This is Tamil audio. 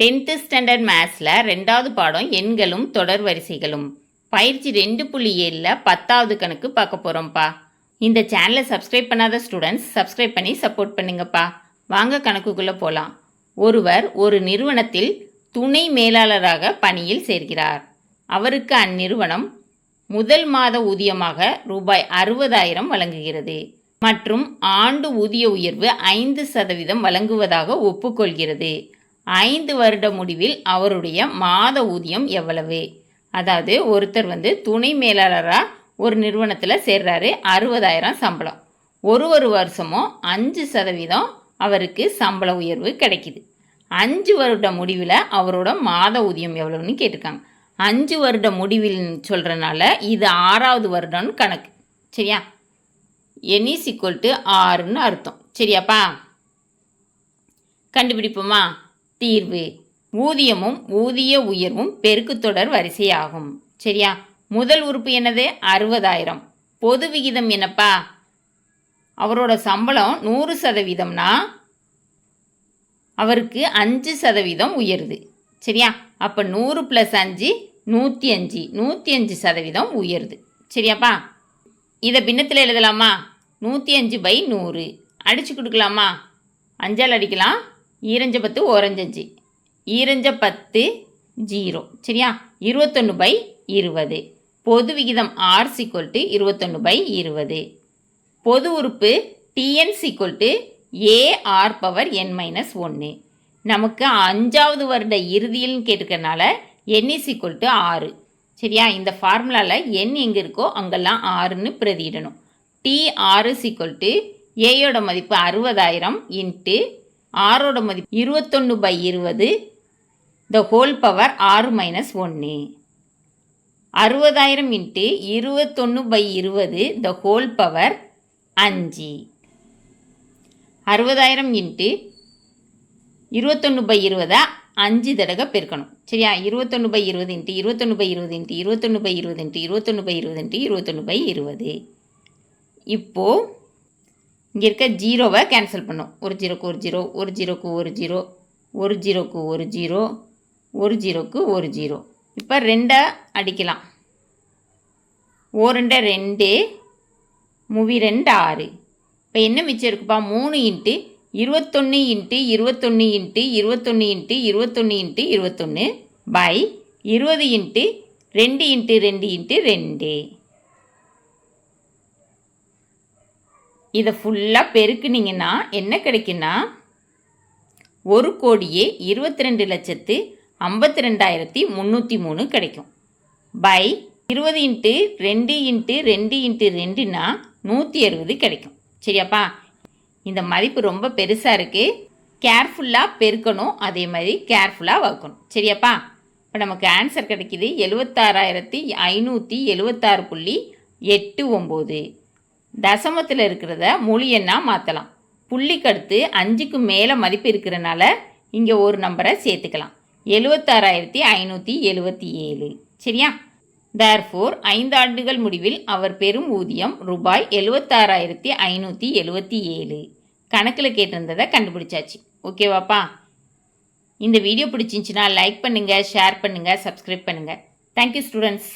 10th ஸ்டாண்டர்ட் மேத்ஸில் 2வது பாடம் எண்களும் தொடர் வரிசைகளும் பயிற்சி 2.7ல் 10வது கணக்கு பார்க்க போகிறோம்ப்பா. இந்த சேனலை சப்ஸ்கிரைப் பண்ணாத ஸ்டூடெண்ட்ஸ் சப்ஸ்கிரைப் பண்ணி சப்போர்ட் பண்ணுங்கப்பா. வாங்க கணக்குக்குள்ளே போகலாம். ஒருவர் ஒரு நிறுவனத்தில் துணை மேலாளராக பணியில் சேர்கிறார். அவருக்கு அந்நிறுவனம் முதல் மாத ஊதியமாக ரூபாய் 60,000 வழங்குகிறது மற்றும் ஆண்டு ஊதிய உயர்வு 5% வழங்குவதாக ஒப்புக்கொள்கிறது. 5 வருட முடிவில் அவருடைய மாத ஊதியம் எவ்வளவு? அதாவது ஒருத்தர் துணை மேலாளராக ஒரு நிறுவனத்தில் சேர்றாரு, 60,000 சம்பளம். ஒரு வருஷமும் 5% அவருக்கு சம்பள உயர்வு கிடைக்குது. 5 வருட முடிவில் அவரோட மாத ஊதியம் எவ்வளவுன்னு கேட்டிருக்காங்க. 5 வருட முடிவில் சொல்கிறனால இது 6வது வருடம்னு கணக்கு. சரியா? n = 6ன்னு அர்த்தம். சரியாப்பா? கண்டுபிடிப்போமா? தீர்வு: ஊதியமும் ஊதிய உயர்வும் பெருக்குத்தொடர் வரிசையாகும். சரியா? முதல் உறுப்பு என்னது? 60,000. பொது விகிதம் என்னப்பா? அவரோட சம்பளம் 100%னா அவருக்கு 5% உயருது. சரியா? அப்போ 100 + 5 105. 105% உயருது. சரியாப்பா? இதை பின்னத்தில் எழுதலாமா? 105/100 அடித்து கொடுக்கலாமா? 5ஆல் அடிக்கலாம். 2×10 1×5 2×10 0. சரியா? 21/20. பொது விகிதம் R = 21/20. பொது உறுப்பு Tn = AR⁻n-1. நமக்கு 5வது வருட இறுதியில் கேட்டுக்கிறனால n = 6. சரியா? இந்த ஃபார்முலாவில் n எங்கே இருக்கோ அங்கெல்லாம் 6ன்னு பிரதியிடணும். TR = ஏயோட மதிப்பு 60,000 இன்ட்டு ஆரோட மதிப்பு 21/20 the whole power R-1. 60,000 into 21/20 the whole power 5. 60,000 into 21/20 5 தடவை பெருக்கணும். சரியா? 21/20 இன்ட்டு 21/20 இன்ட்டு 21/20 இன்ட்டு 21/20 இன்ட்டு 21/20. இப்போது இங்கே இருக்க 0வை கேன்சல் பண்ணும். ஒரு 0க்கு ஒரு 0, ஒரு 0க்கு ஒரு 0, ஒரு 0க்கு ஒரு 0, ஒரு 0க்கு ஒரு 0. இப்போ 2 அடிக்கலாம். 2 2, 2 6. இப்போ என்ன மிச்சம் இருக்குப்பா? 3 into 21 into 21 into 21 into 21 into 21 by 20 into 2 into 2 into 2. இதை ஃபுல்லாக பெருக்குனிங்கன்னா என்ன கிடைக்குன்னா 1,22,52,303 கிடைக்கும். பை 20 இன்ட்டு 2 இன்ட்டு 2 இன்ட்டு 2னா 160 கிடைக்கும். சரியாப்பா? இந்த மதிப்பு ரொம்ப பெருசாக இருக்குது. கேர்ஃபுல்லாக பெருக்கணும், அதே மாதிரி கேர்ஃபுல்லாக வகுக்கணும். சரியாப்பா? இப்போ நமக்கு ஆன்சர் கிடைக்கிது 76,576.89. தசமத்தில் இருக்கிறத முழு எண்ணாக மாற்றலாம். புள்ளிக்கு அடுத்து 5க்கு மேலே மதிப்பு இருக்கிறனால இங்கே ஒரு நம்பரை சேர்த்துக்கலாம். 76,577. சரியா? தேர்ஃபோர் 5 ஆண்டுகள் முடிவில் அவர் பெறும் ஊதியம் ரூபாய் 76,577. கணக்கில் கேட்டிருந்ததை கண்டுபிடிச்சாச்சு. ஓகேவாப்பா? இந்த வீடியோ பிடிச்சிருந்துச்சுன்னா லைக் பண்ணுங்கள், ஷேர் பண்ணுங்கள், சப்ஸ்கிரைப் பண்ணுங்கள். Thank you students.